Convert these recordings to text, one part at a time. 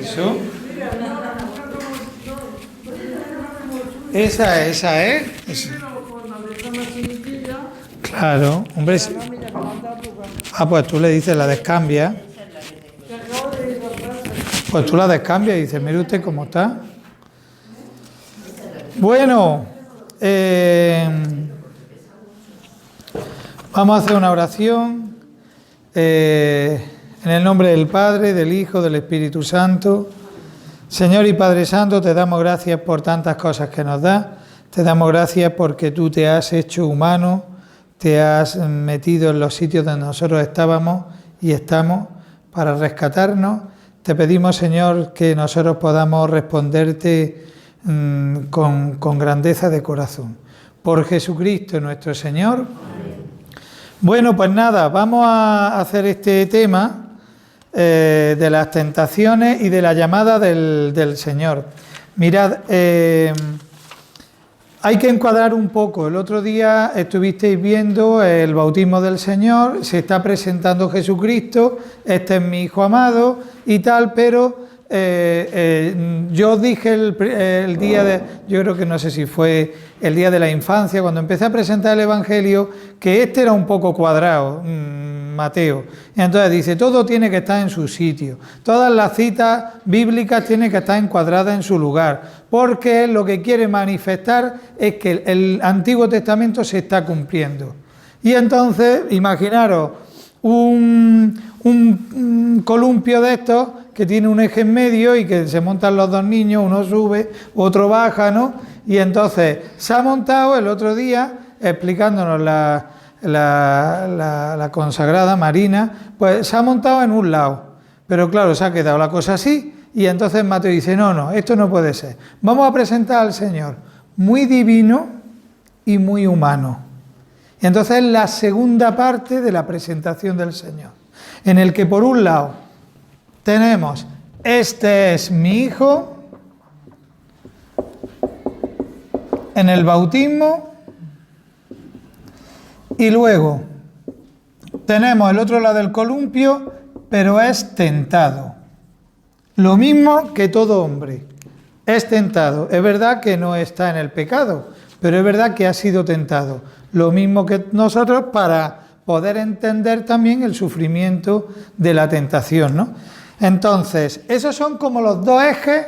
Eso. Esa, ¿eh? Esa. Claro, hombre. Pues tú le dices la descambia. Pues tú la descambias y dices, mire usted cómo está. Bueno, vamos a hacer una oración en el nombre del Padre, del Hijo, del Espíritu Santo. Señor y Padre Santo, te damos gracias por tantas cosas que nos das. Te damos gracias porque tú te has hecho humano, te has metido en los sitios donde nosotros estábamos y estamos para rescatarnos. Te pedimos, Señor, que nosotros podamos responderte con grandeza de corazón. Por Jesucristo nuestro Señor. Bueno, pues nada, vamos a hacer este tema de las tentaciones y de la llamada del Señor. Mirad, hay que encuadrar un poco. El otro día estuvisteis viendo el bautismo del Señor, se está presentando Jesucristo, este es mi Hijo amado y tal, pero yo os dije el día de, yo creo que no sé si fue el día de la infancia, cuando empecé a presentar el Evangelio, que este era un poco cuadrado, Mateo. Y entonces dice, todo tiene que estar en su sitio, todas las citas bíblicas tienen que estar encuadradas en su lugar, porque lo que quiere manifestar es que el Antiguo Testamento se está cumpliendo. Y entonces, imaginaros un columpio de estos que tiene un eje en medio y que se montan los dos niños, uno sube, otro baja, ¿no? Y entonces se ha montado el otro día, explicándonos la consagrada Marina, pues se ha montado en un lado, pero claro, se ha quedado la cosa así, y entonces Mateo dice, no, esto no puede ser. Vamos a presentar al Señor muy divino y muy humano. Y entonces es la segunda parte de la presentación del Señor, en el que por un lado tenemos, este es mi Hijo, en el bautismo, y luego tenemos el otro lado del columpio, pero es tentado. Lo mismo que todo hombre, es tentado. Es verdad que no está en el pecado, pero es verdad que ha sido tentado. Lo mismo que nosotros para poder entender también el sufrimiento de la tentación, ¿no? Entonces, esos son como los dos ejes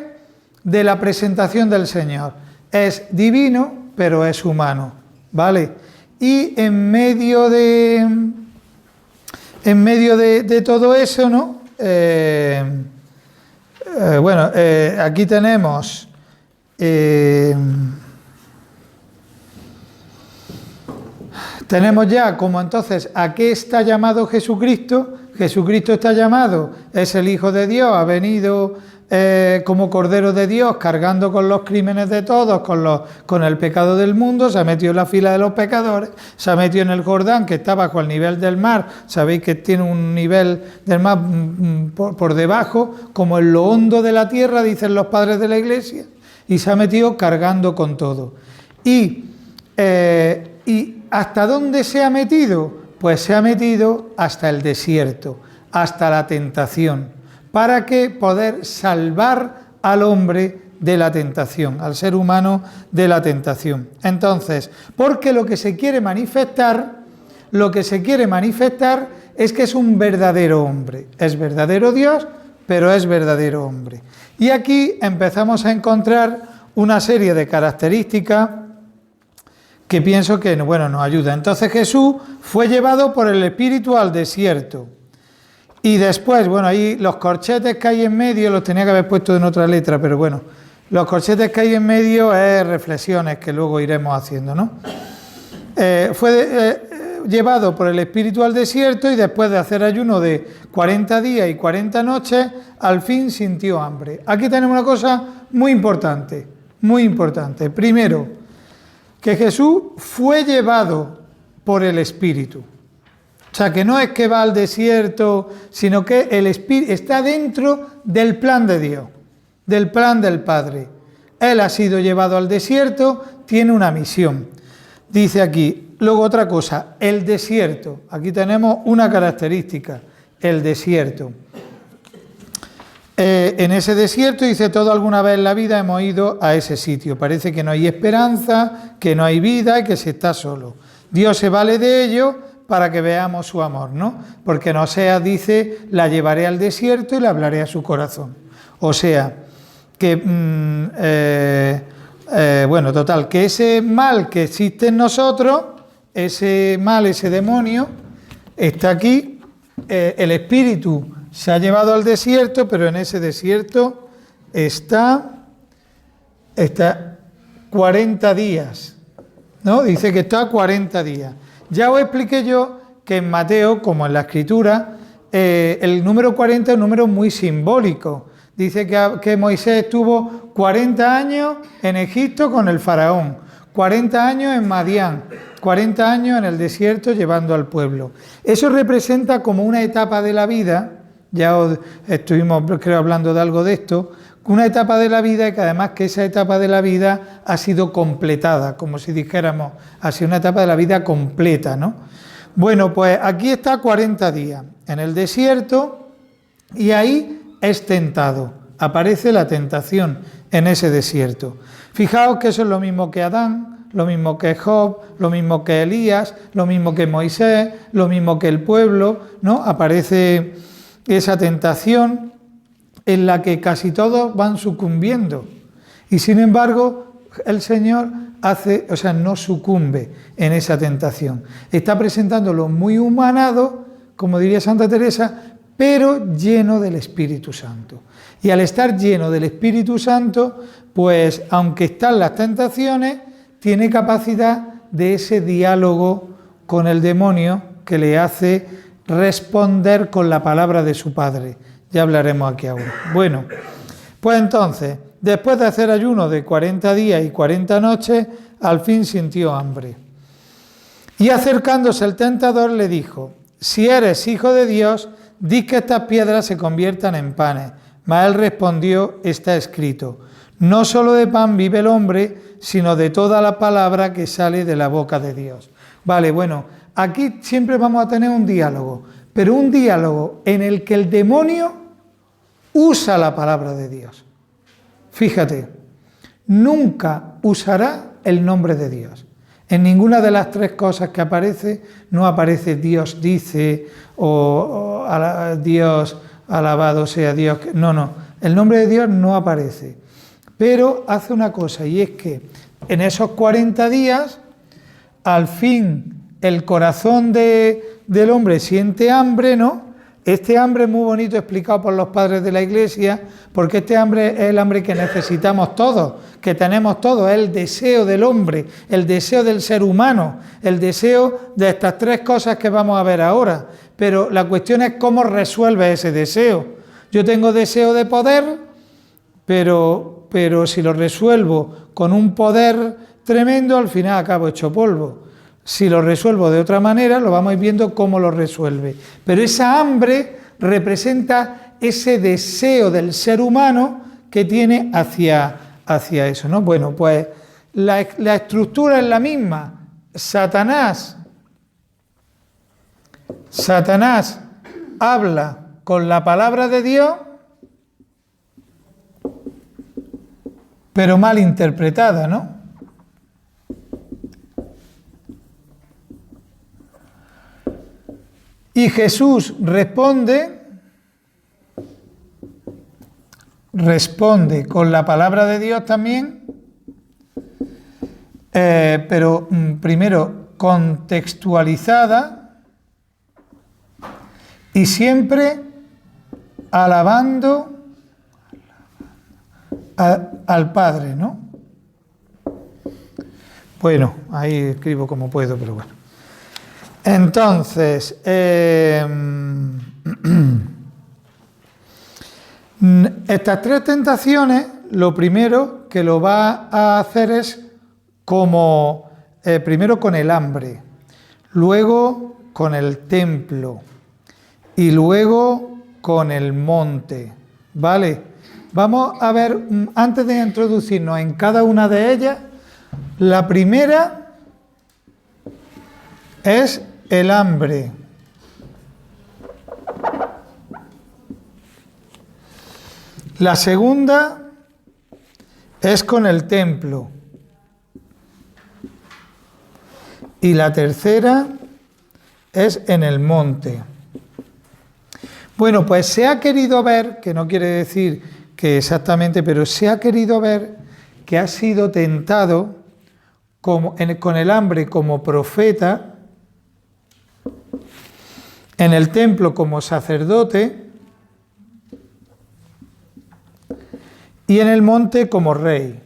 de la presentación del Señor. Es divino, pero es humano, ¿vale? Y en medio de todo eso, ¿no? Aquí tenemos ya como entonces a qué está llamado Jesucristo. Jesucristo está llamado, es el Hijo de Dios, ha venido como Cordero de Dios, cargando con los crímenes de todos, con el pecado del mundo, se ha metido en la fila de los pecadores, se ha metido en el Jordán, que está bajo el nivel del mar, sabéis que tiene un nivel del mar por debajo, como en lo hondo de la tierra, dicen los padres de la Iglesia, y se ha metido cargando con todo. ¿Y hasta dónde se ha metido? Pues se ha metido hasta el desierto, hasta la tentación, para que poder salvar al hombre de la tentación, al ser humano de la tentación. Entonces, porque lo que se quiere manifestar es que es un verdadero hombre, es verdadero Dios, pero es verdadero hombre. Y aquí empezamos a encontrar una serie de características que pienso que nos ayuda. Entonces Jesús fue llevado por el Espíritu al desierto. Y después, ahí los corchetes que hay en medio, los tenía que haber puesto en otra letra, pero bueno, los corchetes que hay en medio es reflexiones que luego iremos haciendo, ¿no? Fue llevado por el Espíritu al desierto y después de hacer ayuno de 40 días y 40 noches, al fin sintió hambre. Aquí tenemos una cosa muy importante, muy importante. Primero, que Jesús fue llevado por el Espíritu. O sea, que no es que va al desierto, sino que el Espíritu está dentro del plan de Dios, del plan del Padre. Él ha sido llevado al desierto, tiene una misión. Dice aquí, luego otra cosa, el desierto. Aquí tenemos una característica, el desierto. En ese desierto, dice, todo alguna vez en la vida hemos ido a ese sitio. Parece que no hay esperanza, que no hay vida y que se está solo. Dios se vale de ello para que veamos su amor, ¿no? Porque en Oseas dice, la llevaré al desierto y le hablaré a su corazón. O sea, que, bueno, total, que ese mal que existe en nosotros, ese mal, ese demonio, está aquí, el espíritu se ha llevado al desierto, pero en ese desierto está 40 días, ¿no? Dice que está 40 días. Ya os expliqué yo que en Mateo, como en la Escritura, el número 40 es un número muy simbólico. Dice que Moisés estuvo 40 años en Egipto con el faraón, 40 años en Madián, 40 años en el desierto llevando al pueblo. Eso representa como una etapa de la vida, ya estuvimos creo hablando de algo de esto, una etapa de la vida y que además que esa etapa de la vida ha sido completada, como si dijéramos, ha sido una etapa de la vida completa, ¿no? Bueno, pues aquí está 40 días en el desierto y ahí es tentado, aparece la tentación en ese desierto. Fijaos que eso es lo mismo que Adán, lo mismo que Job, lo mismo que Elías, lo mismo que Moisés, lo mismo que el pueblo, ¿no? Aparece esa tentación en la que casi todos van sucumbiendo y sin embargo el Señor no sucumbe en esa tentación. Está presentándolo muy humanado, como diría Santa Teresa, pero lleno del Espíritu Santo. Y al estar lleno del Espíritu Santo, pues aunque están las tentaciones, tiene capacidad de ese diálogo con el demonio que le hace responder con la palabra de su Padre. Ya hablaremos aquí ahora. Bueno, pues entonces, después de hacer ayuno de 40 días y 40 noches, al fin sintió hambre. Y acercándose el tentador le dijo, si eres hijo de Dios, di que estas piedras se conviertan en panes. Mas él respondió, está escrito, no solo de pan vive el hombre, sino de toda la palabra que sale de la boca de Dios. Vale, bueno, aquí siempre vamos a tener un diálogo, pero un diálogo en el que el demonio usa la palabra de Dios. Fíjate, nunca usará el nombre de Dios. En ninguna de las tres cosas que aparece, no aparece Dios dice o Dios alabado sea Dios. No, el nombre de Dios no aparece. Pero hace una cosa y es que en esos 40 días, al fin el corazón del hombre siente hambre, ¿no? Este hambre es muy bonito explicado por los padres de la Iglesia, porque este hambre es el hambre que necesitamos todos, que tenemos todos, es el deseo del hombre, el deseo del ser humano, el deseo de estas tres cosas que vamos a ver ahora. Pero la cuestión es cómo resuelve ese deseo. Yo tengo deseo de poder, pero si lo resuelvo con un poder tremendo, al final acabo hecho polvo. Si lo resuelvo de otra manera, lo vamos a ir viendo cómo lo resuelve. Pero esa hambre representa ese deseo del ser humano que tiene hacia eso, ¿no? Bueno, pues la estructura es la misma. Satanás habla con la palabra de Dios, pero mal interpretada, ¿no? Y Jesús responde con la palabra de Dios también, pero primero contextualizada y siempre alabando al Padre, ¿no? Bueno, ahí escribo como puedo, pero bueno. Entonces, estas tres tentaciones, lo primero que lo va a hacer es como, primero con el hambre, luego con el templo y luego con el monte, ¿vale? Vamos a ver, antes de introducirnos en cada una de ellas, la primera es el hambre. La segunda es con el templo. Y la tercera es en el monte. Bueno, pues se ha querido ver, que no quiere decir que exactamente, pero se ha querido ver que ha sido tentado con el hambre como profeta, en el templo como sacerdote y en el monte como rey.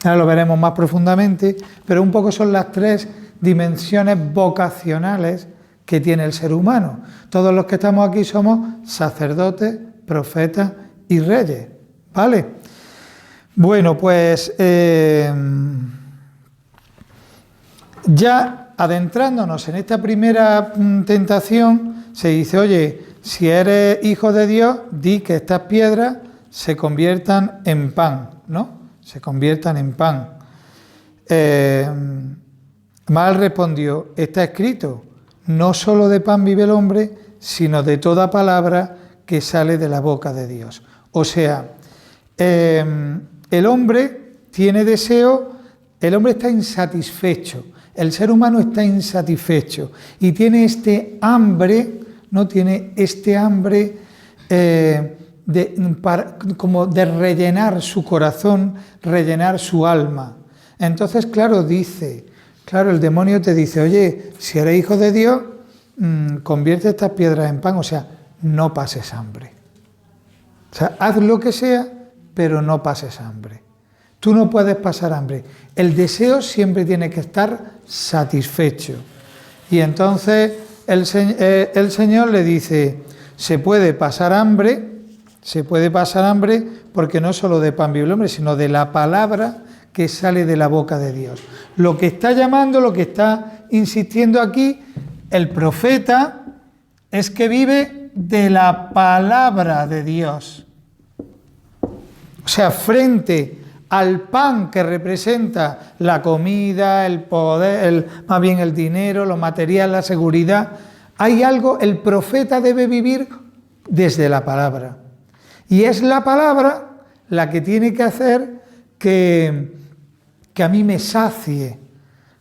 Ahora lo veremos más profundamente, pero un poco son las tres dimensiones vocacionales que tiene el ser humano. Todos los que estamos aquí somos sacerdotes, profetas y reyes, ¿vale? Bueno, pues ya adentrándonos en esta primera tentación, se dice, oye, si eres hijo de Dios, di que estas piedras se conviertan en pan, ¿no? Se conviertan en pan. Mal respondió, está escrito, no solo de pan vive el hombre, sino de toda palabra que sale de la boca de Dios. O sea, el hombre tiene deseo, el hombre está insatisfecho, el ser humano está insatisfecho y tiene este hambre, ¿no? Tiene este hambre como de rellenar su corazón, rellenar su alma. Entonces, claro, el demonio te dice, oye, si eres hijo de Dios, convierte estas piedras en pan, o sea, no pases hambre. O sea, haz lo que sea, pero no pases hambre. Tú no puedes pasar hambre. El deseo siempre tiene que estar satisfecho. Y entonces el Señor le dice, se puede pasar hambre porque no solo de pan vive el hombre, sino de la palabra que sale de la boca de Dios. Lo que está llamando, lo que está insistiendo aquí el profeta es que vive de la palabra de Dios. O sea, frente al pan que representa la comida, el poder, más bien el dinero, lo material, la seguridad, hay algo, el profeta debe vivir desde la palabra. Y es la palabra la que tiene que hacer que a mí me sacie.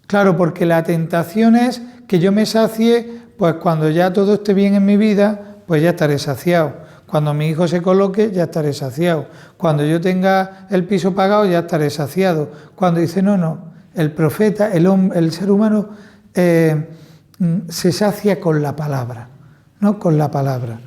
Claro, porque la tentación es que yo me sacie, pues cuando ya todo esté bien en mi vida, pues ya estaré saciado. Cuando mi hijo se coloque, ya estaré saciado. Cuando yo tenga el piso pagado, ya estaré saciado. Cuando dice, no, el profeta, el ser humano se sacia con la palabra, ¿no? Con la palabra.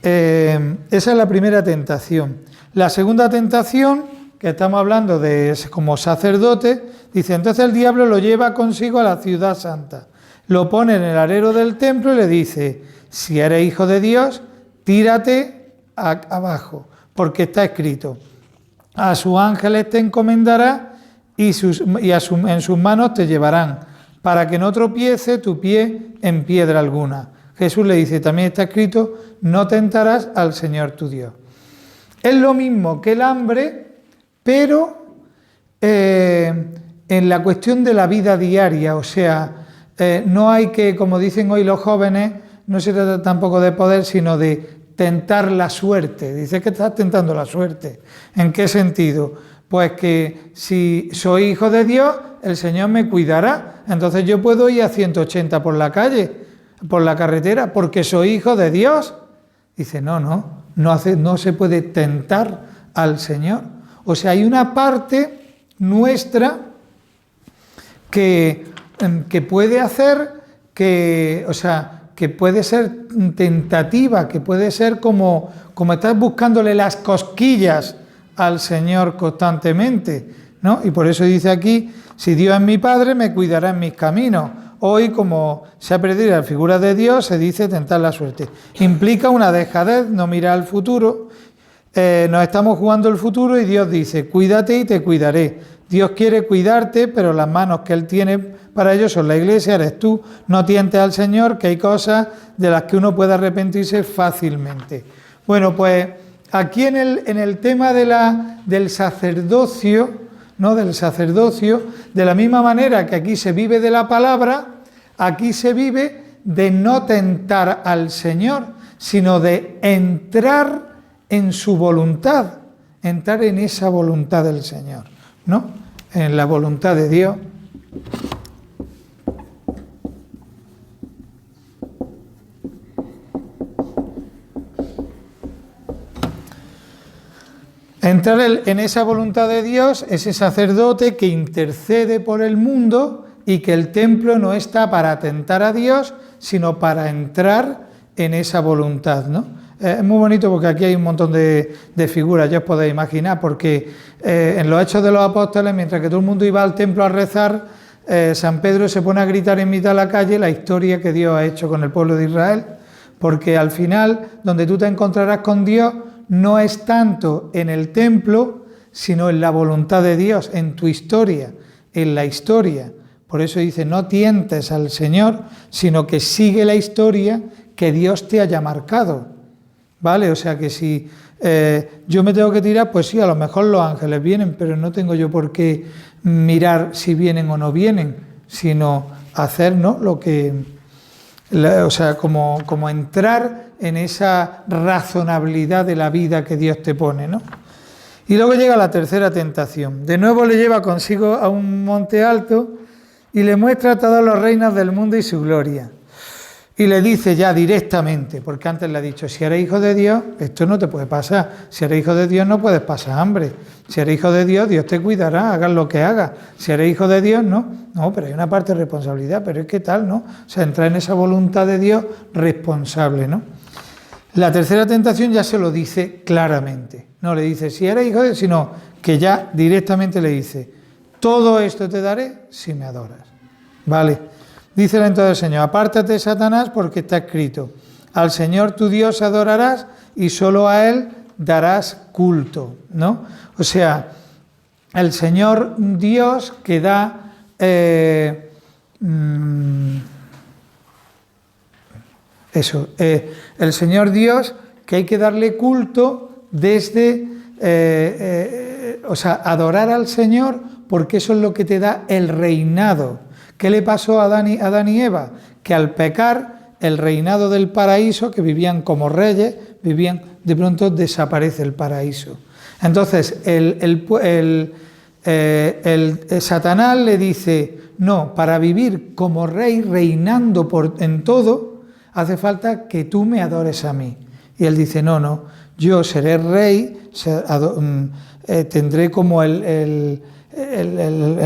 Esa es la primera tentación. La segunda tentación, que estamos hablando de como sacerdote, dice, entonces el diablo lo lleva consigo a la ciudad santa, lo pone en el alero del templo y le dice, si eres hijo de Dios, tírate abajo, porque está escrito, a sus ángeles te encomendará y en sus manos te llevarán, para que no tropiece tu pie en piedra alguna. Jesús le dice, también está escrito, no tentarás al Señor tu Dios. Es lo mismo que el hambre, pero en la cuestión de la vida diaria, o sea, no hay que, como dicen hoy los jóvenes, no se trata tampoco de poder, sino de tentar la suerte. Dice que estás tentando la suerte. ¿En qué sentido? Pues que si soy hijo de Dios, el Señor me cuidará. Entonces yo puedo ir a 180 por la calle, por la carretera, porque soy hijo de Dios. Dice, no se puede tentar al Señor. O sea, hay una parte nuestra que puede hacer que puede ser tentativa, que puede ser como estás buscándole las cosquillas al Señor constantemente, ¿no? Y por eso dice aquí, si Dios es mi Padre, me cuidará en mis caminos. Hoy, como se ha perdido la figura de Dios, se dice tentar la suerte. Implica una dejadez, no mirar al futuro. Nos estamos jugando el futuro y Dios dice, cuídate y te cuidaré. Dios quiere cuidarte, pero las manos que Él tiene para ello son la iglesia, eres tú. No tientes al Señor, que hay cosas de las que uno puede arrepentirse fácilmente. Bueno, pues aquí en el tema del sacerdocio, ¿no? Del sacerdocio, de la misma manera que aquí se vive de la palabra, aquí se vive de no tentar al Señor, sino de entrar en su voluntad, entrar en esa voluntad del Señor, ¿no? En la voluntad de Dios. Entrar en esa voluntad de Dios, ese sacerdote que intercede por el mundo y que el templo no está para atentar a Dios, sino para entrar en esa voluntad, ¿no? Es muy bonito porque aquí hay un montón de figuras, ya os podéis imaginar, porque en los Hechos de los Apóstoles, mientras que todo el mundo iba al templo a rezar, San Pedro se pone a gritar en mitad de la calle la historia que Dios ha hecho con el pueblo de Israel, porque al final, donde tú te encontrarás con Dios, no es tanto en el templo, sino en la voluntad de Dios, en tu historia, en la historia. Por eso dice, no tientes al Señor, sino que sigue la historia que Dios te haya marcado, ¿vale? O sea que si yo me tengo que tirar, pues sí, a lo mejor los ángeles vienen, pero no tengo yo por qué mirar si vienen o no vienen, sino hacer, ¿no?, lo que... o sea, como entrar en esa razonabilidad de la vida que Dios te pone, ¿no? Y luego llega la tercera tentación. De nuevo le lleva consigo a un monte alto y le muestra a todos los reinos del mundo y su gloria. Y le dice ya directamente, porque antes le ha dicho, si eres hijo de Dios, esto no te puede pasar. Si eres hijo de Dios no puedes pasar hambre. Si eres hijo de Dios, Dios te cuidará, hagas lo que hagas. Si eres hijo de Dios, no. No, pero hay una parte de responsabilidad, pero es que tal, ¿no? O sea, entrar en esa voluntad de Dios responsable, ¿no? La tercera tentación ya se lo dice claramente. No le dice, si eres hijo de Dios, sino que ya directamente le dice, todo esto te daré si me adoras. ¿Vale? Dice entonces el Señor, apártate, Satanás, porque está escrito, al Señor tu Dios adorarás y solo a Él darás culto, ¿no? O sea, el Señor Dios que da... el Señor Dios que hay que darle culto desde... o sea, adorar al Señor porque eso es lo que te da el reinado. ¿Qué le pasó a Adán y Eva? Que al pecar, el reinado del paraíso, que vivían como reyes, de pronto desaparece el paraíso. Entonces, Satanás le dice, no, para vivir como rey, reinando en todo, hace falta que tú me adores a mí. Y él dice, no, yo seré rey, tendré como el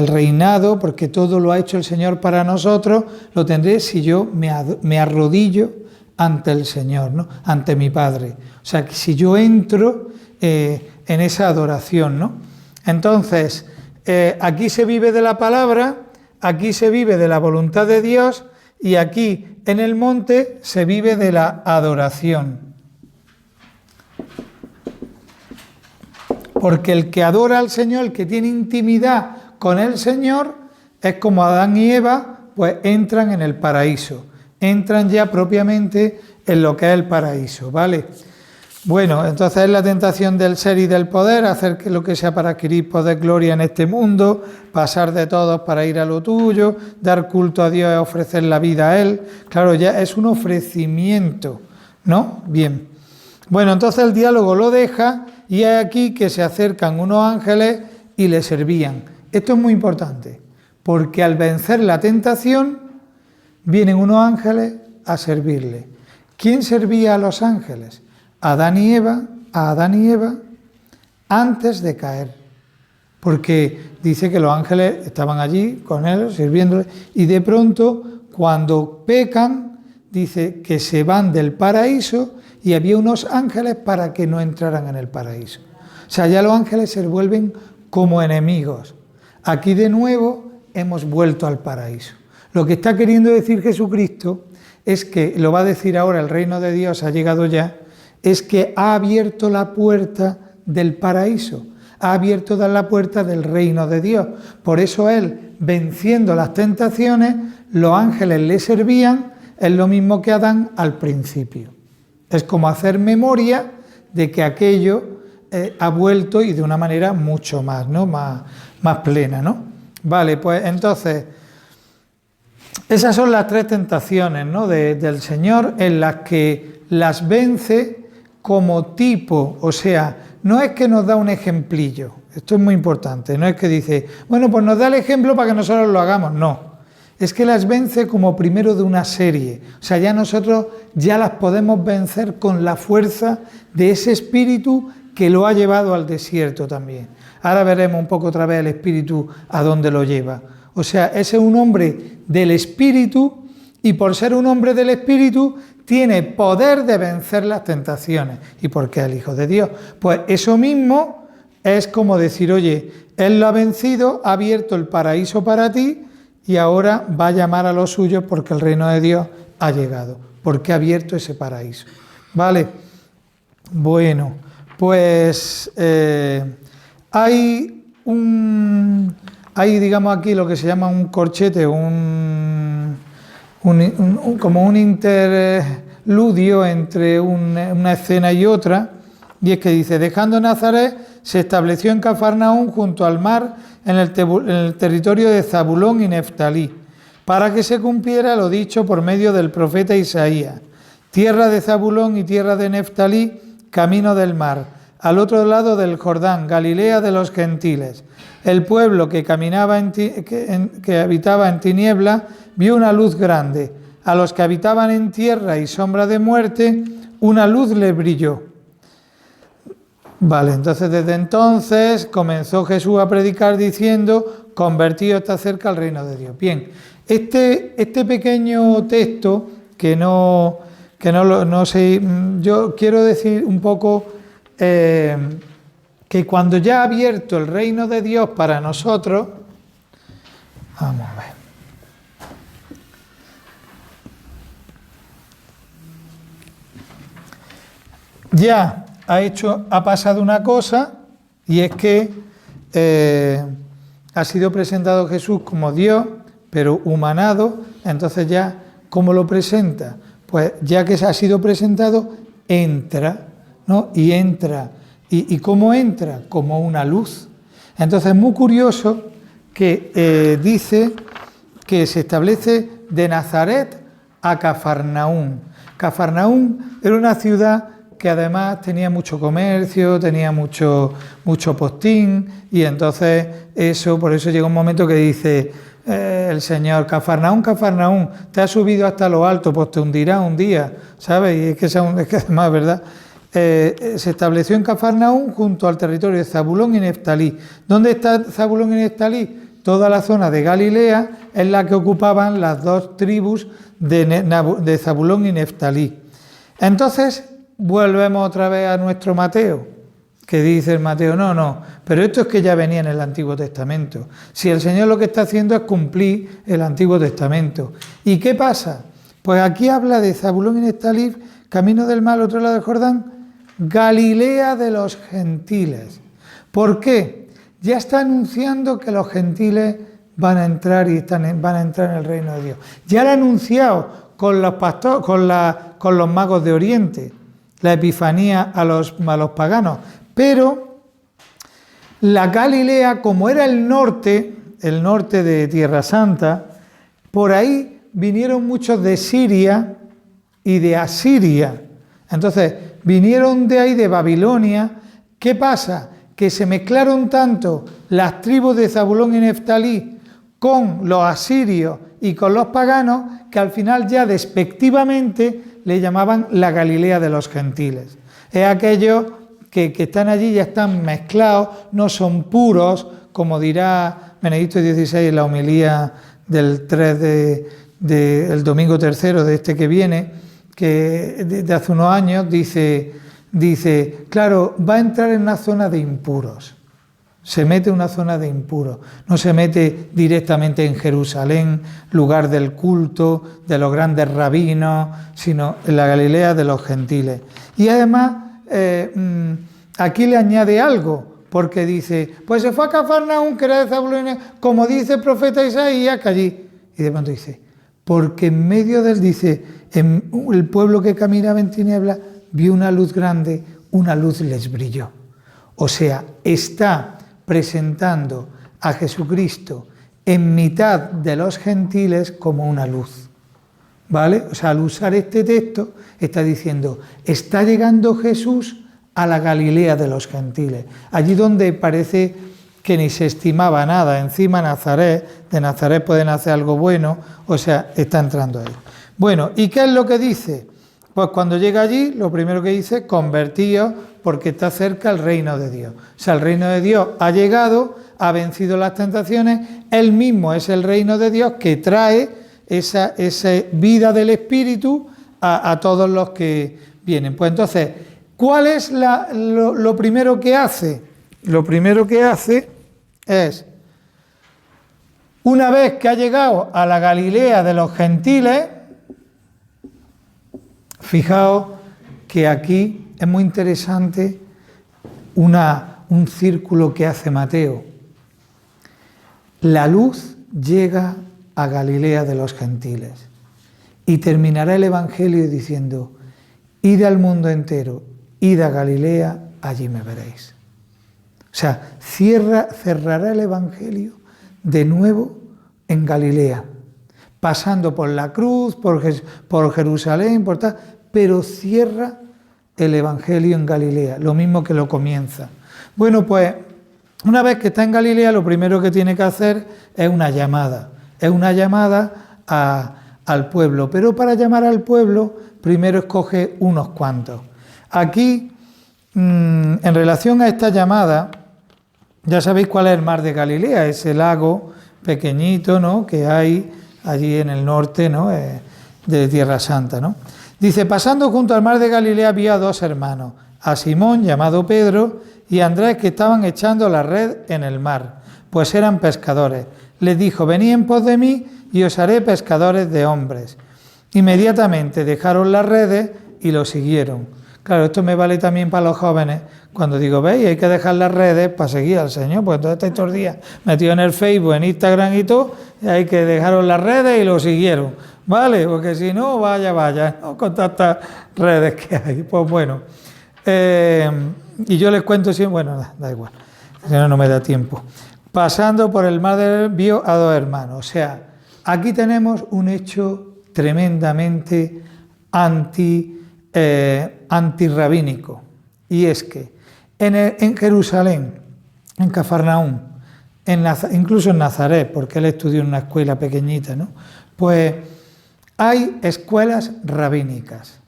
reinado, porque todo lo ha hecho el Señor para nosotros, lo tendré si yo me arrodillo ante el Señor, ¿no?, ante mi Padre. O sea, que si yo entro en esa adoración, ¿no? Entonces, aquí se vive de la palabra, aquí se vive de la voluntad de Dios y aquí en el monte se vive de la adoración. Porque el que adora al Señor, el que tiene intimidad con el Señor, es como Adán y Eva, pues entran en el paraíso, entran ya propiamente en lo que es el paraíso, ¿vale? Bueno, entonces es la tentación del ser y del poder, hacer lo que sea para adquirir poder, gloria en este mundo, pasar de todos para ir a lo tuyo, dar culto a Dios y ofrecer la vida a Él. Claro, ya es un ofrecimiento, ¿no? Bien. Bueno, entonces el diálogo lo deja y es aquí que se acercan unos ángeles y le servían. Esto es muy importante, porque al vencer la tentación vienen unos ángeles a servirle. ¿Quién servía a los ángeles? A Adán y Eva antes de caer, porque dice que los ángeles estaban allí con él sirviéndole y de pronto cuando pecan dice que se van del paraíso y había unos ángeles para que no entraran en el paraíso. O sea, ya los ángeles se vuelven como enemigos. Aquí de nuevo hemos vuelto al paraíso. Lo que está queriendo decir Jesucristo es que, lo va a decir ahora, el reino de Dios ha llegado ya, es que ha abierto la puerta del paraíso, ha abierto la puerta del reino de Dios. Por eso Él, venciendo las tentaciones, los ángeles le servían, es lo mismo que Adán al principio. Es como hacer memoria de que aquello ha vuelto y de una manera mucho más, ¿no?, más plena, ¿no? Vale, pues entonces, esas son las tres tentaciones, ¿no?, del Señor, en las que las vence como tipo, o sea, no es que nos da un ejemplillo, esto es muy importante, no es que dice, bueno, pues nos da el ejemplo para que nosotros lo hagamos, no, es que las vence como primero de una serie, o sea, ya nosotros ya las podemos vencer con la fuerza de ese espíritu que lo ha llevado al desierto también. Ahora veremos un poco otra vez el espíritu a dónde lo lleva. O sea, ese es un hombre del espíritu y por ser un hombre del espíritu tiene poder de vencer las tentaciones. ¿Y por qué el Hijo de Dios? Pues eso mismo es como decir, oye, Él lo ha vencido, ha abierto el paraíso para ti y ahora va a llamar a los suyos porque el reino de Dios ha llegado, porque ha abierto ese paraíso. ¿Vale? Bueno, pues hay digamos aquí lo que se llama un corchete, como un interludio entre una escena y otra, y es que dice, dejando Nazaret, se estableció en Cafarnaúm junto al mar en el territorio de Zabulón y Neftalí, para que se cumpliera lo dicho por medio del profeta Isaías, tierra de Zabulón y tierra de Neftalí, camino del mar, al otro lado del Jordán, Galilea de los gentiles. El pueblo que habitaba en tiniebla vio una luz grande. A los que habitaban en tierra y sombra de muerte, una luz les brilló. Vale, entonces desde entonces comenzó Jesús a predicar diciendo, convertido está cerca el reino de Dios. Bien, este pequeño texto que no sé, yo quiero decir un poco que cuando ya ha abierto el reino de Dios para nosotros, vamos a ver. Ya ha pasado una cosa, y es que ha sido presentado Jesús como Dios, pero humanado. Entonces ya, ¿cómo lo presenta? Pues ya que se ha sido presentado, entra, ¿no? Y entra. ¿Y cómo entra? Como una luz. Entonces es muy curioso que dice que se establece de Nazaret a Cafarnaúm. Cafarnaúm era una ciudad que además tenía mucho comercio, tenía mucho postín, y entonces por eso llega un momento que dice el Señor, Cafarnaúm, Cafarnaúm, te has subido hasta lo alto, pues te hundirá un día, ¿sabes? Y es que además, ¿verdad? Se estableció en Cafarnaúm junto al territorio de Zabulón y Neftalí. ¿Dónde está Zabulón y Neftalí? Toda la zona de Galilea es la que ocupaban las dos tribus de Zabulón y Neftalí. Entonces volvemos otra vez a nuestro Mateo, que dice el Mateo, no, pero esto es que ya venía en el Antiguo Testamento. Si el Señor lo que está haciendo es cumplir el Antiguo Testamento. ¿Y qué pasa? Pues aquí habla de Zabulón y Neftalí, camino del mar, otro lado del Jordán, Galilea de los gentiles. ¿Por qué? Ya está anunciando que los gentiles van a entrar van a entrar en el reino de Dios. Ya lo ha anunciado con los con los magos de Oriente, la epifanía a los paganos. Pero la Galilea, como era el norte de Tierra Santa, por ahí vinieron muchos de Siria y de Asiria. Entonces, vinieron de ahí, de Babilonia. ¿Qué pasa? Que se mezclaron tanto las tribus de Zabulón y Neftalí con los asirios y con los paganos, que al final ya despectivamente le llamaban la Galilea de los gentiles. Es aquellos que están allí, ya están mezclados, no son puros, como dirá Benedicto XVI en la homilía del 3 del domingo tercero de este que viene, que de hace unos años, dice, claro, va a entrar en una zona de impuros. Se mete en una zona de impuros, no se mete directamente en Jerusalén, lugar del culto, de los grandes rabinos, sino en la Galilea de los gentiles. Y además, aquí le añade algo, porque dice, pues se fue a Cafarnaúm, que era de Zabulón, como dice el profeta Isaías, que allí. Y de pronto dice, porque en medio del, dice, el pueblo que caminaba en tinieblas vio una luz grande, una luz les brilló. O sea, está presentando a Jesucristo en mitad de los gentiles como una luz. ¿vale? O sea, al usar este texto está diciendo, está llegando Jesús a la Galilea de los gentiles, allí donde parece que ni se estimaba nada, encima Nazaret, de Nazaret puede nacer algo bueno, o sea, está entrando ahí. Bueno, ¿y qué es lo que dice? Pues cuando llega allí, lo primero que dice, convertíos porque está cerca el reino de Dios. O sea, el reino de Dios ha llegado, ha vencido las tentaciones, él mismo es el reino de Dios que trae esa vida del Espíritu a todos los que vienen. Pues entonces, ¿cuál es lo primero que hace? Lo primero que hace es, una vez que ha llegado a la Galilea de los gentiles, fijaos que aquí es muy interesante un círculo que hace Mateo. La luz llega a Galilea de los gentiles y terminará el Evangelio diciendo, id al mundo entero, id a Galilea, allí me veréis. O sea, cerrará el Evangelio de nuevo en Galilea, pasando por la cruz, por Jerusalén, por tal, pero cierra el Evangelio en Galilea, lo mismo que lo comienza. Bueno, pues una vez que está en Galilea, lo primero que tiene que hacer es una llamada al pueblo, pero para llamar al pueblo primero escoge unos cuantos. Aquí, en relación a esta llamada, ya sabéis cuál es el mar de Galilea, ese lago pequeñito, ¿no?, que hay allí en el norte, ¿no?, de Tierra Santa, ¿no? Dice, pasando junto al mar de Galilea había dos hermanos, a Simón, llamado Pedro, y a Andrés, que estaban echando la red en el mar, pues eran pescadores. Les dijo, venid en pos de mí y os haré pescadores de hombres. Inmediatamente dejaron las redes y lo siguieron. Claro, esto me vale también para los jóvenes, cuando digo, veis, hay que dejar las redes para seguir al Señor, pues entonces estáis todos los días metidos en el Facebook, en Instagram y todo, y hay que dejaron las redes y lo siguieron, ¿vale? Porque si no, vaya, ¿no?, con tantas redes que hay. Pues bueno, y yo les cuento siempre, bueno, da igual, si no me da tiempo. Pasando por el mar del vio a dos hermanos, o sea, aquí tenemos un hecho tremendamente antirrabínico, y es que en Jerusalén, en Cafarnaúm, incluso en Nazaret, porque él estudió en una escuela pequeñita, ¿no?, pues hay escuelas rabínicas,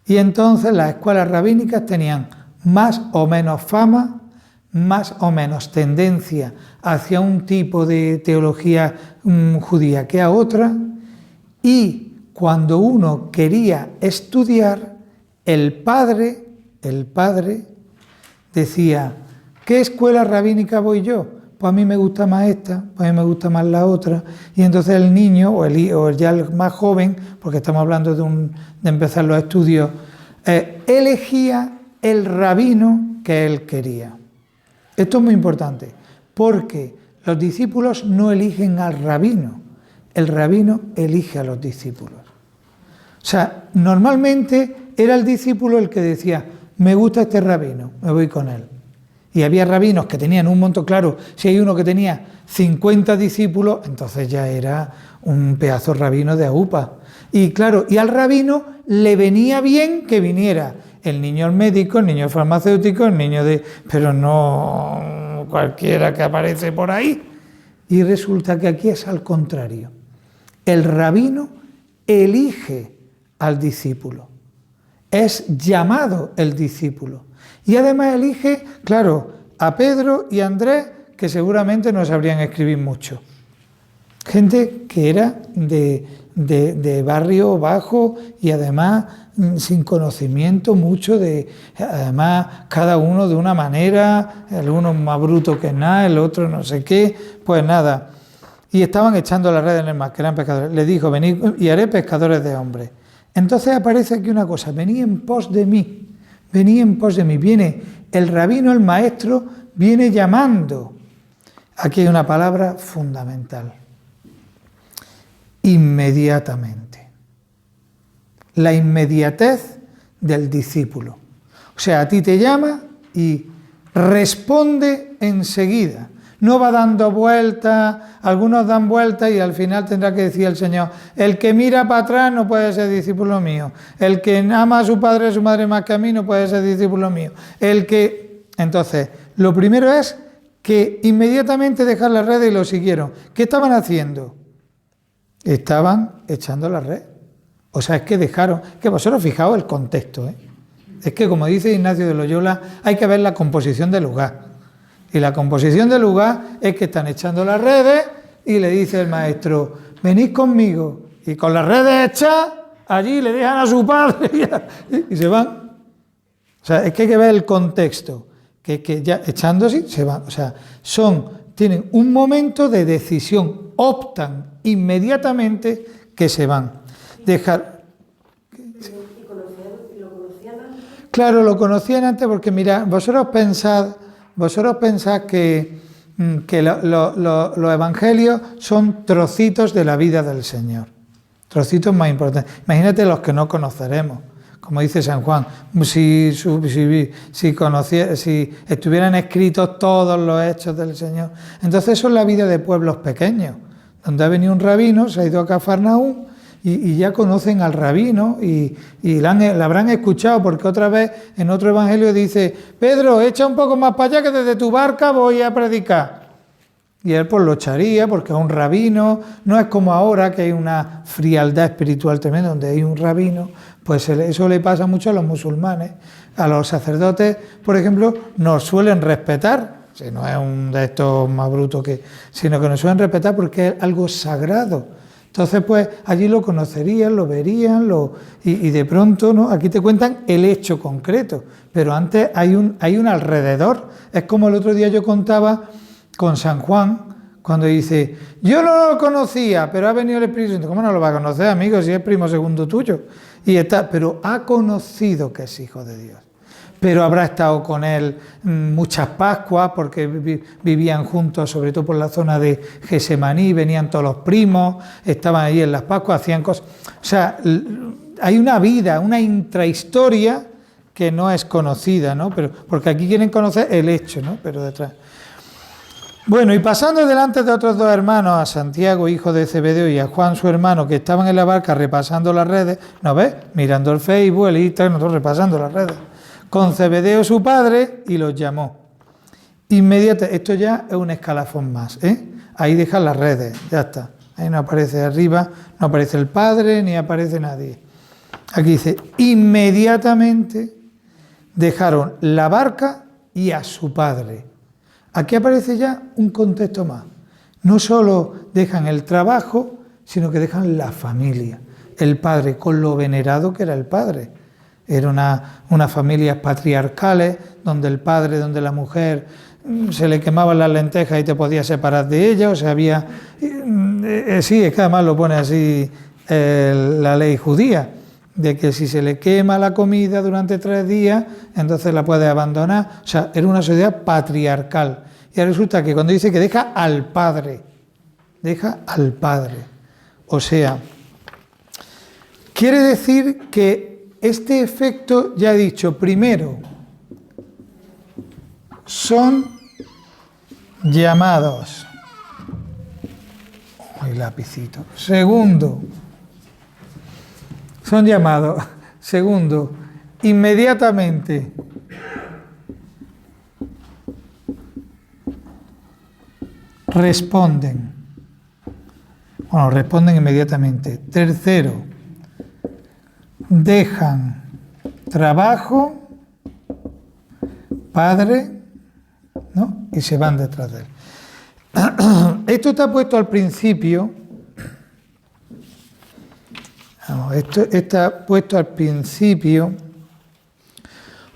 y entonces las escuelas rabínicas tenían más o menos fama, más o menos tendencia hacia un tipo de teología judía que a otra, y cuando uno quería estudiar, el padre decía, ¿qué escuela rabínica voy yo? Pues a mí me gusta más esta, pues a mí me gusta más la otra, y entonces el niño, o ya el más joven, porque estamos hablando de empezar los estudios, elegía el rabino que él quería. Esto es muy importante, porque los discípulos no eligen al rabino, el rabino elige a los discípulos. O sea, normalmente era el discípulo el que decía, me gusta este rabino, me voy con él. Y había rabinos que tenían un montón, claro, si hay uno que tenía 50 discípulos, entonces ya era un pedazo rabino de aupa. Y claro, y al rabino le venía bien que viniera el niño médico, el niño farmacéutico, el niño pero no cualquiera que aparece por ahí. Y resulta que aquí es al contrario. El rabino elige al discípulo. Es llamado el discípulo. Y además elige, claro, a Pedro y a Andrés, que seguramente no sabrían escribir mucho. Gente que era de barrio bajo y además sin conocimiento mucho, además cada uno de una manera, el uno más bruto que nada, el otro no sé qué, pues nada. Y estaban echando la red en el mar, que eran pescadores. Les dijo, venid y haré pescadores de hombres. Entonces aparece aquí una cosa, venid en pos de mí, venid en pos de mí. Viene el rabino, el maestro, viene llamando. Aquí hay una palabra fundamental. Inmediatamente. La inmediatez del discípulo. O sea, a ti te llama y responde enseguida. no va dando vueltas, algunos dan vueltas y al final tendrá que decir el Señor, el que mira para atrás no puede ser discípulo mío, el que ama a su padre y a su madre más que a mí no puede ser discípulo mío, Entonces, lo primero es que inmediatamente dejaron la red y lo siguieron. ¿Qué estaban haciendo? Estaban echando la red. O sea, es que dejaron, que vosotros fijaos el contexto, ¿eh? Es que como dice Ignacio de Loyola, hay que ver la composición del lugar. Y la composición del lugar es que están echando las redes y le dice el maestro, venid conmigo. Y con las redes hechas, allí le dejan a su padre y se van. O sea, es que hay que ver el contexto, que ya echándose se van. O sea, tienen un momento de decisión, optan inmediatamente que se van. Dejar. ¿Y lo conocían antes? Claro, lo conocían antes porque, mira, vosotros pensad que los evangelios son trocitos de la vida del Señor, trocitos más importantes. Imagínate los que no conoceremos, como dice San Juan, si estuvieran escritos todos los hechos del Señor. Entonces eso es la vida de pueblos pequeños, donde ha venido un rabino, se ha ido a Cafarnaúm, y ya conocen al rabino y la habrán escuchado, porque otra vez en otro evangelio dice, Pedro, echa un poco más para allá que desde tu barca voy a predicar. Y él pues lo echaría porque es un rabino, no es como ahora que hay una frialdad espiritual tremenda, donde hay un rabino, pues eso le pasa mucho a los musulmanes. A los sacerdotes, por ejemplo, nos suelen respetar, si no es un de estos más brutos sino que nos suelen respetar porque es algo sagrado. Entonces, pues, allí lo conocerían, lo verían, y de pronto, ¿no? Aquí te cuentan el hecho concreto, pero antes hay un alrededor. Es como el otro día yo contaba con San Juan, cuando dice, yo no lo conocía, pero ha venido el Espíritu Santo. ¿Cómo no lo va a conocer, amigo, si es primo segundo tuyo? Pero ha conocido que es hijo de Dios. Pero habrá estado con él muchas Pascuas, porque vivían juntos, sobre todo por la zona de Gesemaní, venían todos los primos, estaban ahí en las Pascuas, hacían cosas. O sea, hay una vida, una intrahistoria que no es conocida, ¿no? Porque aquí quieren conocer el hecho, ¿no? Pero detrás. Bueno, y pasando delante de otros dos hermanos, a Santiago, hijo de Zebedeo, y a Juan, su hermano, que estaban en la barca repasando las redes, ¿no ves? Mirando el Facebook, el Instagram, nosotros repasando las redes. Con Zebedeo su padre y los llamó. Inmediatamente, esto ya es un escalafón más, ¿eh? Ahí dejan las redes, ya está. Ahí no aparece arriba, no aparece el padre ni aparece nadie. Aquí dice, inmediatamente dejaron la barca y a su padre. Aquí aparece ya un contexto más. No solo dejan el trabajo, sino que dejan la familia. El padre, con lo venerado que era el padre. Era unas familias patriarcales, donde el padre, donde la mujer se le quemaban las lentejas y te podías separar de ella, o sea, había... sí, es que además lo pone así la ley judía, de que si se le quema la comida durante 3 días, entonces la puede abandonar. O sea, era una sociedad patriarcal. Y resulta que cuando dice que deja al padre, o sea, quiere decir que este efecto, ya he dicho, primero, son llamados. Uy, lapicito. Segundo, son llamados. Segundo, inmediatamente. Responden. Bueno, responden inmediatamente. Tercero, dejan trabajo, padre, ¿no? Y se van detrás de él. Esto está puesto al principio. Esto está puesto al principio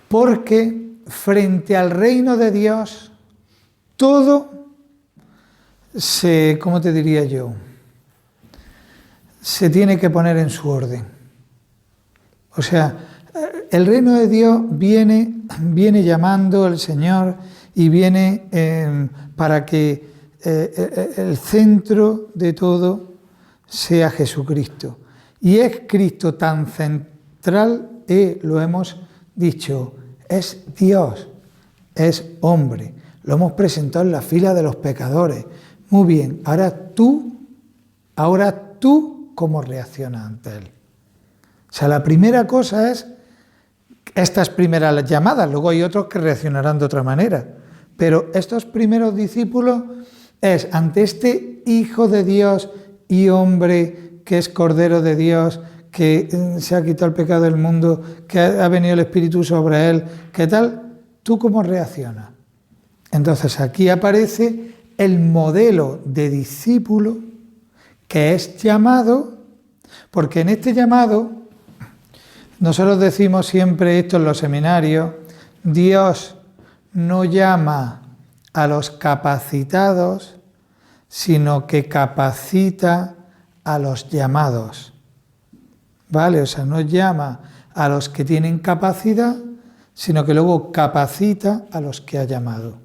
porque frente al reino de Dios todo ¿cómo te diría yo? Se tiene que poner en su orden. O sea, el reino de Dios viene llamando el Señor y viene para que el centro de todo sea Jesucristo. Y es Cristo tan central, lo hemos dicho, es Dios, es hombre. lo hemos presentado en la fila de los pecadores. Muy bien, ahora tú, ¿cómo reaccionas ante él? O sea, la primera cosa es estas primeras llamadas, luego hay otros que reaccionarán de otra manera, pero estos primeros discípulos es ante este Hijo de Dios y hombre que es Cordero de Dios, que se ha quitado el pecado del mundo, que ha venido el Espíritu sobre él, ¿qué tal? ¿Tú cómo reaccionas? Entonces aquí aparece el modelo de discípulo que es llamado, porque en este llamado, nosotros decimos siempre esto en los seminarios, Dios no llama a los capacitados, sino que capacita a los llamados. ¿Vale? O sea, no llama a los que tienen capacidad, sino que luego capacita a los que ha llamado.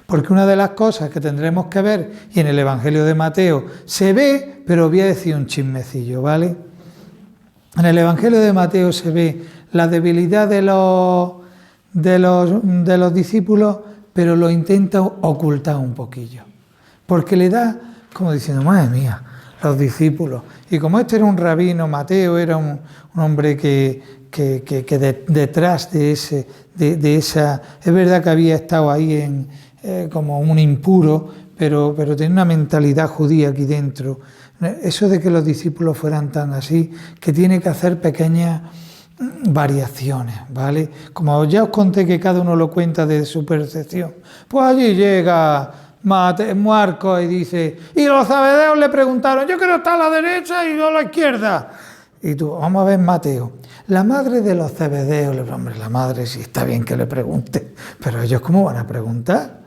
Porque una de las cosas que tendremos que ver, y en el Evangelio de Mateo se ve, pero voy a decir un chismecillo, ¿vale? En el Evangelio de Mateo se ve la debilidad de los discípulos, pero lo intenta ocultar un poquillo. Porque le da, como diciendo, madre mía, los discípulos. Y como este era un rabino, Mateo era un hombre que detrás de esa... Es verdad que había estado ahí como un impuro, pero tenía una mentalidad judía aquí dentro. Eso de que los discípulos fueran tan así, que tiene que hacer pequeñas variaciones, ¿vale? Como ya os conté que cada uno lo cuenta de su percepción, pues allí llega Marcos y dice, y los Zebedeos le preguntaron, yo quiero estar a la derecha y yo a la izquierda. Y tú, vamos a ver Mateo, la madre de los Zebedeos, hombre, la madre sí está bien que le pregunte, pero ellos ¿cómo van a preguntar?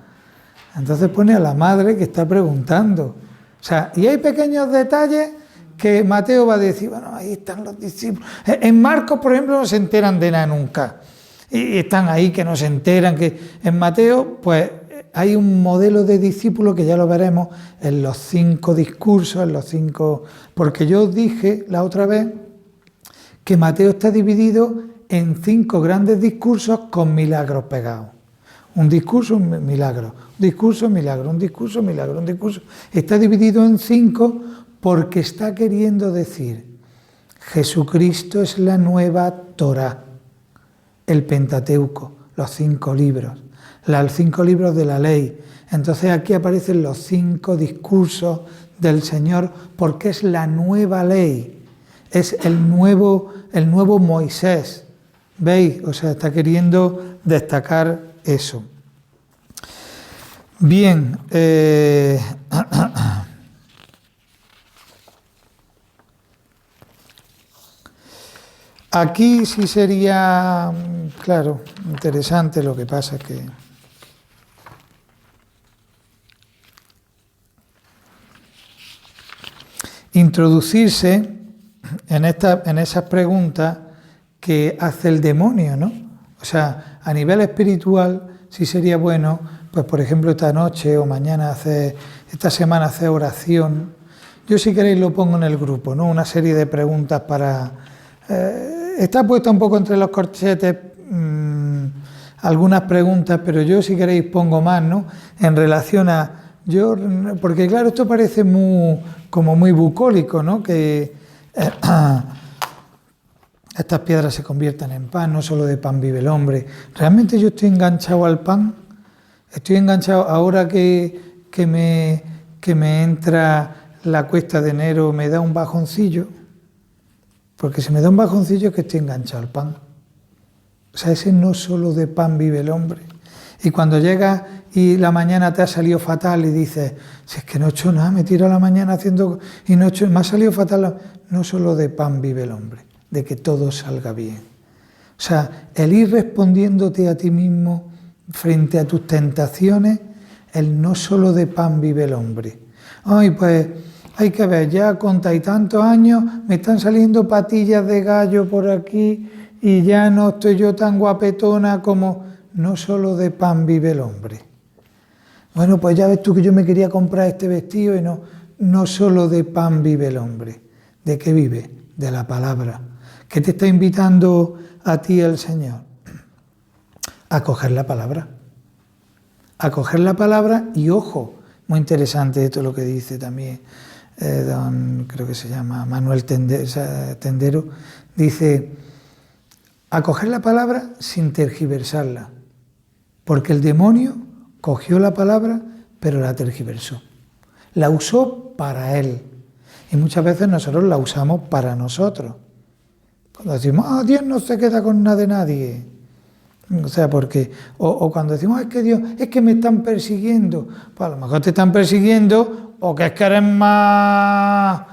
Entonces pone a la madre que está preguntando. O sea, y hay pequeños detalles que Mateo va a decir, bueno, ahí están los discípulos. En Marcos, por ejemplo, no se enteran de nada nunca. Y están ahí que no se enteran. Que en Mateo, pues, hay un modelo de discípulo que ya lo veremos en los 5 discursos, en los 5... Porque yo os dije la otra vez que Mateo está dividido en 5 grandes discursos con milagros pegados. Un discurso, un milagro, un discurso, milagro, un discurso, milagro, un discurso. Está dividido en 5 porque está queriendo decir, Jesucristo es la nueva Torá, el Pentateuco, los 5 libros, los 5 libros de la ley. Entonces aquí aparecen los 5 discursos del Señor porque es la nueva ley, es el nuevo Moisés. ¿Veis? O sea, está queriendo destacar eso. Bien, aquí sí sería, claro, interesante, lo que pasa es que introducirse en esas preguntas que hace el demonio, ¿no? O sea, a nivel espiritual sí sería bueno, pues por ejemplo esta noche o mañana esta semana hacer oración. Yo si queréis lo pongo en el grupo, ¿no? Una serie de preguntas para... está puesta un poco entre los corchetes algunas preguntas, pero yo si queréis pongo más, ¿no? En relación a... porque claro, esto parece como muy bucólico, ¿no? Que estas piedras se conviertan en pan, no solo de pan vive el hombre. Realmente yo estoy enganchado al pan, estoy enganchado ahora que me entra la cuesta de enero, me da un bajoncillo, porque si me da un bajoncillo es que estoy enganchado al pan. O sea, ese no solo de pan vive el hombre. Y cuando llega y la mañana te ha salido fatal y dices, si es que no he hecho nada, me tiro a la mañana haciendo y no he hecho, me ha salido fatal, no solo de pan vive el hombre, de que todo salga bien. O sea, el ir respondiéndote a ti mismo frente a tus tentaciones, el no solo de pan vive el hombre. Ay, pues hay que ver, ya con tantos años me están saliendo patillas de gallo por aquí y ya no estoy yo tan guapetona como... No solo de pan vive el hombre. Bueno, pues ya ves tú que yo me quería comprar este vestido y no solo de pan vive el hombre. ¿De qué vive? De la palabra. ¿Qué te está invitando a ti el Señor? A coger la palabra. acoger la palabra y ojo, muy interesante esto lo que dice también creo que se llama Manuel Tendero, dice, acoger la palabra sin tergiversarla, porque el demonio cogió la palabra pero la tergiversó, la usó para él y muchas veces nosotros la usamos para nosotros. Cuando decimos, Dios no se queda con nada de nadie, o sea, porque, o cuando decimos, es que Dios, es que me están persiguiendo, pues a lo mejor te están persiguiendo o que es que eres más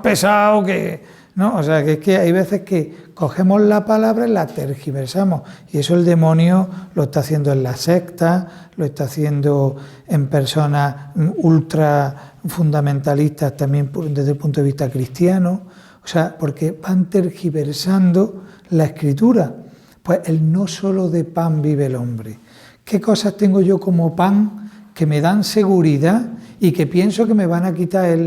pesado que, ¿no? O sea, que es que hay veces que cogemos la palabra y la tergiversamos y eso el demonio lo está haciendo en la secta, lo está haciendo en personas ultra fundamentalistas también desde el punto de vista cristiano, o sea, porque van tergiversando la Escritura. Pues el no solo de pan vive el hombre. ¿Qué cosas tengo yo como pan que me dan seguridad y que pienso que me van a quitar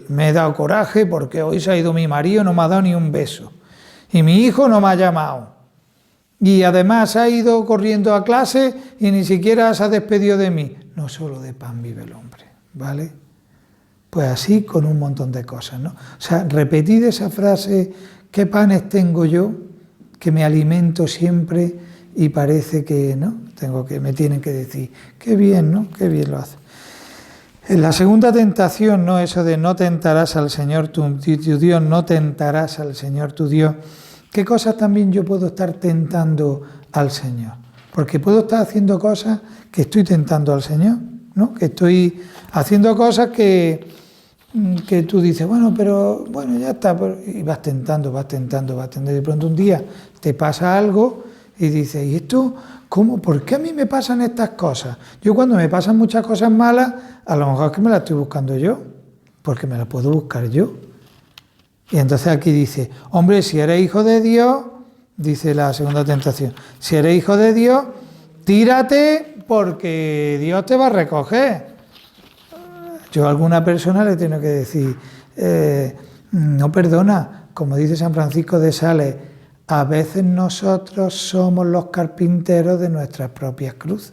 me he dado coraje porque hoy se ha ido mi marido, no me ha dado ni un beso y mi hijo no me ha llamado y además ha ido corriendo a clase y ni siquiera se ha despedido de mí? No solo de pan vive el hombre, ¿vale? Pues así con un montón de cosas, ¿no? O sea, repetid esa frase, ¿qué panes tengo yo que me alimento siempre y parece que, ¿no? Me tienen que decir, qué bien, ¿no? Qué bien lo hace. En la segunda tentación, ¿no? Eso de no tentarás al Señor tu Dios, no tentarás al Señor tu Dios. ¿Qué cosas también yo puedo estar tentando al Señor? Porque puedo estar haciendo cosas que estoy tentando al Señor, ¿no? Que estoy haciendo cosas que tú dices, bueno, ya está, y vas tentando, y de pronto un día te pasa algo y dices, ¿y esto cómo? ¿Por qué a mí me pasan estas cosas? Yo cuando me pasan muchas cosas malas, a lo mejor es que me las estoy buscando yo, porque me las puedo buscar yo. Y entonces aquí dice, hombre, si eres hijo de Dios, dice la segunda tentación, si eres hijo de Dios, tírate porque Dios te va a recoger. Yo a alguna persona le tengo que decir, no, perdona, como dice San Francisco de Sales, a veces nosotros somos los carpinteros de nuestras propias cruces.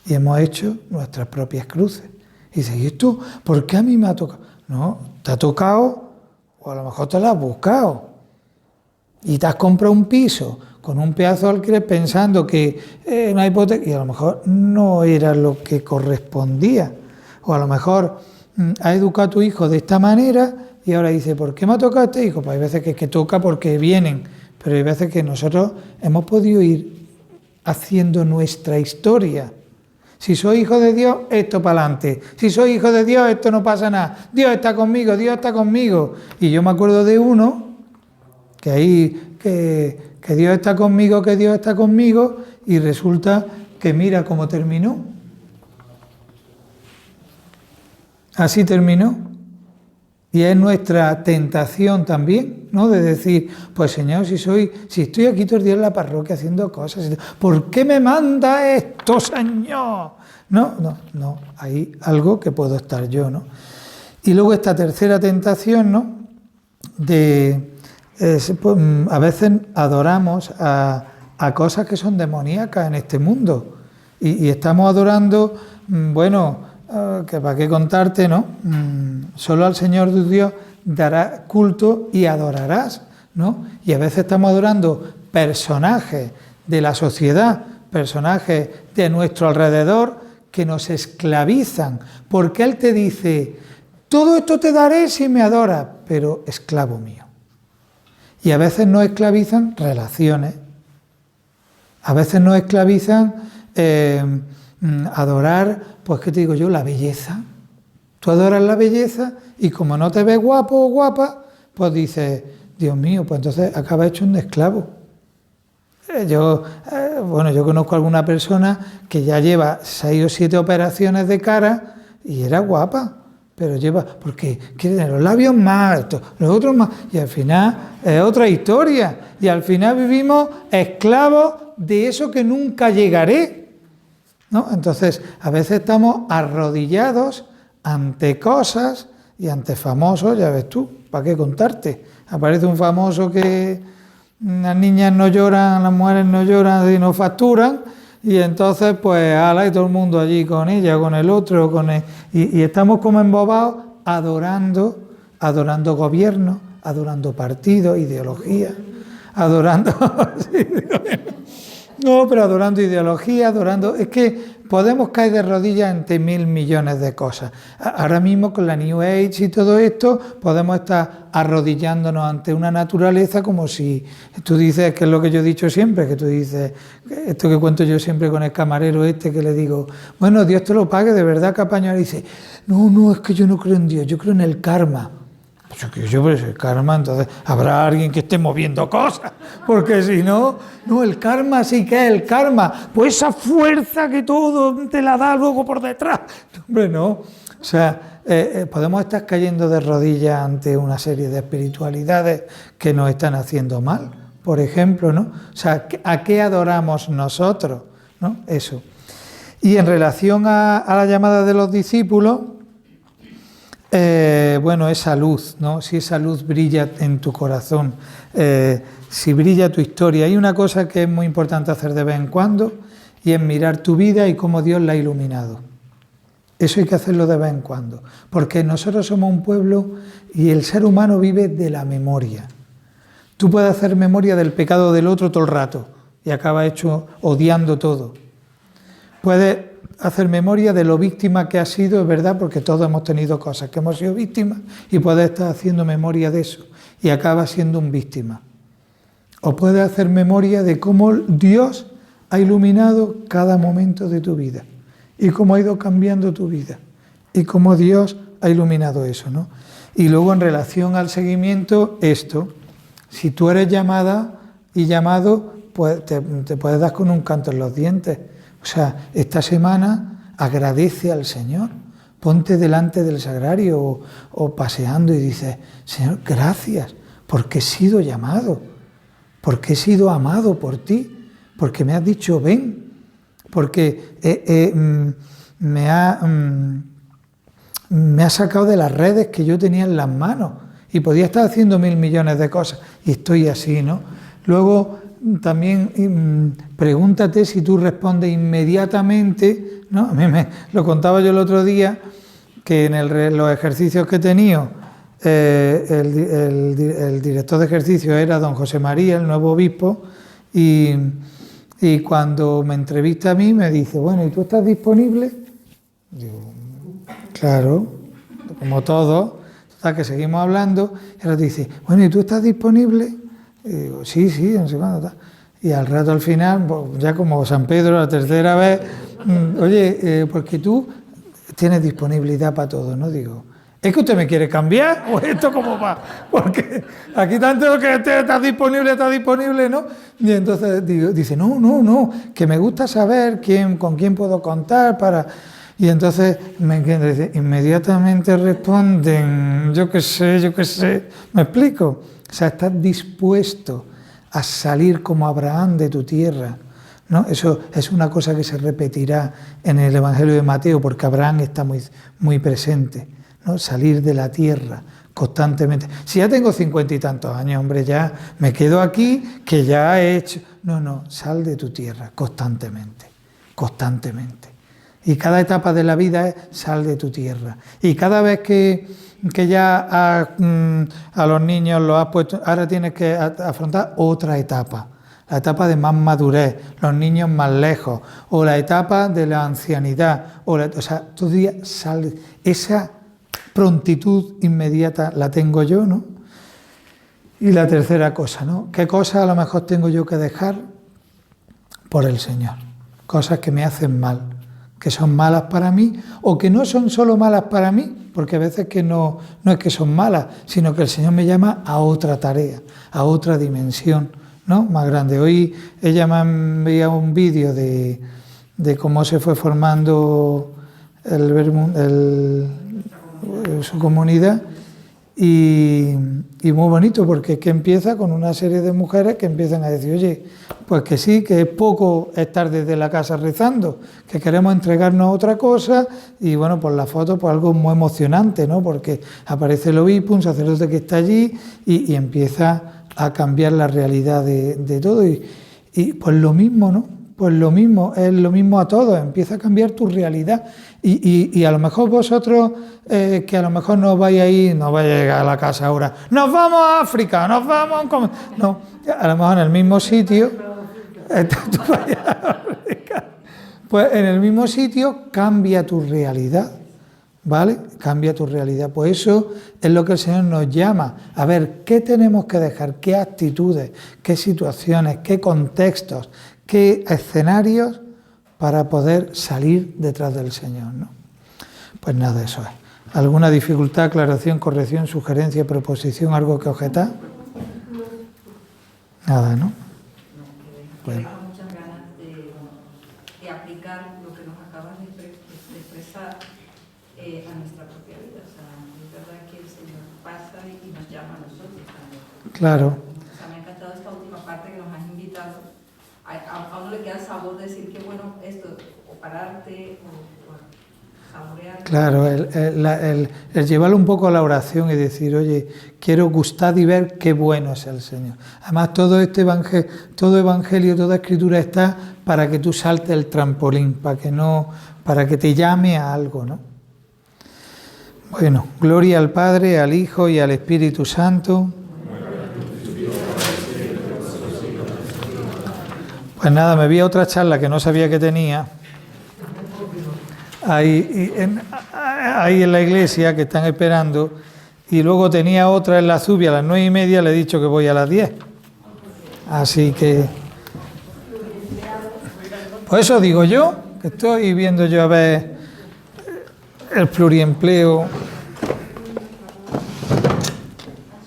Y hemos hecho nuestras propias cruces. Y dice, ¿y esto por qué a mí me ha tocado? No, te ha tocado, o a lo mejor te lo has buscado. Y te has comprado un piso con un pedazo de alquiler pensando que una hipoteca, y a lo mejor no era lo que correspondía. O a lo mejor has educado a tu hijo de esta manera y ahora dice, ¿por qué me ha tocado este hijo? Pues hay veces que toca porque vienen, pero hay veces que nosotros hemos podido ir haciendo nuestra historia. Si soy hijo de Dios, esto para adelante. Si soy hijo de Dios, esto no pasa nada. Dios está conmigo, Dios está conmigo. Y yo me acuerdo de uno que Dios está conmigo, y resulta que mira cómo terminó. Así terminó. Y es nuestra tentación también, ¿no? De decir, pues Señor, si estoy aquí todo el día en la parroquia haciendo cosas, ¿por qué me manda esto, Señor? No, hay algo que puedo estar yo, ¿no? Y luego esta tercera tentación, ¿no? A veces adoramos a cosas que son demoníacas en este mundo y estamos adorando, que para qué contarte, ¿no? Solo al Señor tu Dios darás culto y adorarás, ¿no? Y a veces estamos adorando personajes de la sociedad, personajes de nuestro alrededor que nos esclavizan, porque Él te dice, todo esto te daré si me adoras, pero esclavo mío. Y a veces nos esclavizan relaciones, a veces nos esclavizan adorar, pues qué te digo yo, la belleza. Tú adoras la belleza y como no te ves guapo o guapa, pues dices, Dios mío, pues entonces acaba hecho un esclavo. Yo conozco a alguna persona que ya lleva 6 o 7 operaciones de cara y era guapa, pero porque quiere tener los labios más, los otros más, y al final es otra historia, y al final vivimos esclavos de eso que nunca llegaré, ¿no? Entonces, a veces estamos arrodillados ante cosas y ante famosos, ya ves tú, ¿para qué contarte? Aparece un famoso que las niñas no lloran, las mujeres no lloran y no facturan, y entonces pues ala, y todo el mundo allí con ella, con el otro, y estamos como embobados adorando gobierno, adorando partidos, ideologías, adorando... sí, no, pero adorando ideología, es que podemos caer de rodillas ante 1.000 millones de cosas. Ahora mismo con la New Age y todo esto podemos estar arrodillándonos ante una naturaleza como si tú dices, que es lo que yo he dicho siempre, que tú dices, esto que cuento yo siempre con el camarero que le digo, bueno, Dios te lo pague, de verdad que apaño, y dice, no, es que yo no creo en Dios, yo creo en el karma. Pues el karma, entonces habrá alguien que esté moviendo cosas, porque si no, el karma sí que es el karma, pues esa fuerza que todo te la da luego por detrás. Hombre, no. O sea, podemos estar cayendo de rodillas ante una serie de espiritualidades que nos están haciendo mal, por ejemplo, ¿no? O sea, ¿a qué adoramos nosotros? ¿No? Eso. Y en relación a la llamada de los discípulos, bueno, esa luz, ¿no? Si esa luz brilla en tu corazón, si brilla tu historia. Hay una cosa que es muy importante hacer de vez en cuando, y es mirar tu vida y cómo Dios la ha iluminado. Eso hay que hacerlo de vez en cuando, porque nosotros somos un pueblo y el ser humano vive de la memoria. Tú puedes hacer memoria del pecado del otro todo el rato y acabas odiando todo. Puedes hacer memoria de lo víctima que has sido, es verdad, porque todos hemos tenido cosas que hemos sido víctimas, y puedes estar haciendo memoria de eso y acabas siendo un víctima. O puedes hacer memoria de cómo Dios ha iluminado cada momento de tu vida y cómo ha ido cambiando tu vida y cómo Dios ha iluminado eso, ¿no? Y luego en relación al seguimiento, esto, si tú eres llamada y llamado, pues te puedes dar con un canto en los dientes. O sea, esta semana agradece al Señor, ponte delante del sagrario o paseando y dices, Señor, gracias, porque he sido llamado, porque he sido amado por ti, porque me has dicho ven, porque me ha sacado de las redes que yo tenía en las manos y podía estar haciendo 1.000 millones de cosas y estoy así, ¿no? Luego también pregúntate si tú respondes inmediatamente, ¿no? A mí lo contaba yo el otro día, que en los ejercicios que he tenido, el director de ejercicios era don José María, el nuevo obispo, y cuando me entrevista a mí me dice, bueno, ¿y tú estás disponible? Digo, claro, como todos, hasta que seguimos hablando, y ahora dice, bueno, ¿y tú estás disponible? Y digo, sí, no sé cuándo está. Y al rato, al final, ya como San Pedro, la tercera vez, oye, porque tú tienes disponibilidad para todo, ¿no? Digo, ¿es que usted me quiere cambiar o esto cómo va? Porque aquí tanto que está disponible, ¿no? Y entonces dice, no, que me gusta saber con quién puedo contar para... Y entonces inmediatamente responden, yo qué sé, ¿me explico? O sea, estás dispuesto a salir como Abraham de tu tierra, ¿no? Eso es una cosa que se repetirá en el Evangelio de Mateo, porque Abraham está muy, muy presente, ¿no? Salir de la tierra constantemente. Si ya tengo 50 y tantos años, hombre, ya me quedo aquí, que ya he hecho... No, sal de tu tierra constantemente. Y cada etapa de la vida es sal de tu tierra. Y cada vez que ya a los niños los has puesto, ahora tienes que afrontar otra etapa, la etapa de más madurez, los niños más lejos, o la etapa de la ancianidad, o sea, todo día sal, esa prontitud inmediata la tengo yo, ¿no? Y la tercera cosa, ¿no? ¿Qué cosas a lo mejor tengo yo que dejar por el Señor? Cosas que me hacen mal, que son malas para mí, o que no son solo malas para mí, porque a veces que no es que son malas, sino que el Señor me llama a otra tarea, a otra dimensión, ¿no? Más grande. Hoy ella me ha enviado un vídeo de cómo se fue formando su comunidad, y muy bonito, porque es que empieza con una serie de mujeres que empiezan a decir, oye, pues que sí, que es poco estar desde la casa rezando, que queremos entregarnos a otra cosa, y bueno, por la foto, pues algo muy emocionante, ¿no? Porque aparece el obispo, un sacerdote que está allí, y empieza a cambiar la realidad de todo. Y pues lo mismo, ¿no? Pues lo mismo, es lo mismo a todos, empieza a cambiar tu realidad. Y a lo mejor vosotros, que a lo mejor no vais a ir, no vais a llegar a la casa ahora, nos vamos a África, nos vamos a... No, a lo mejor en el mismo sitio, tú vayas a África. Pues en el mismo sitio cambia tu realidad, ¿vale? Cambia tu realidad. Pues eso es lo que el Señor nos llama. A ver, ¿qué tenemos que dejar? ¿Qué actitudes? ¿Qué situaciones? ¿Qué contextos? ¿Qué escenarios para poder salir detrás del Señor, ¿no? Pues nada, eso es. ¿Alguna dificultad, aclaración, corrección, sugerencia, proposición, algo que objetar? Nada, ¿no? Bueno. Tengo muchas ganas de aplicar lo que nos acabas de expresar a nuestra propia vida. O sea, es verdad que el Señor pasa y nos llama a nosotros también. Claro. O sea, me ha encantado esta última parte que nos has invitado. A uno le queda sabor de decir que bueno esto, o pararte, o saborear. Claro, el llevarlo un poco a la oración y decir, oye, quiero gustar y ver qué bueno es el Señor. Además, todo evangelio, toda escritura está para que tú saltes el trampolín, para que te llame a algo, ¿no? Bueno, gloria al Padre, al Hijo y al Espíritu Santo. Pues nada, me vi a otra charla que no sabía que tenía. Ahí en la iglesia que están esperando, y luego tenía otra en la Zubia a las 9:30, le he dicho que voy a las 10. Así que, pues eso digo yo, que estoy viendo yo a ver el pluriempleo.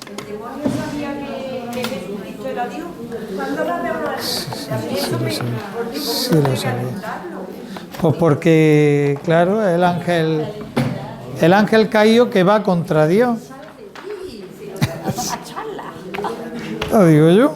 ¿El demonio sabía que Jesucristo era Dios? ¿Cuándo lo hablamos? Sí lo sabía. Pues porque, claro, el ángel caído que va contra Dios. Lo digo yo.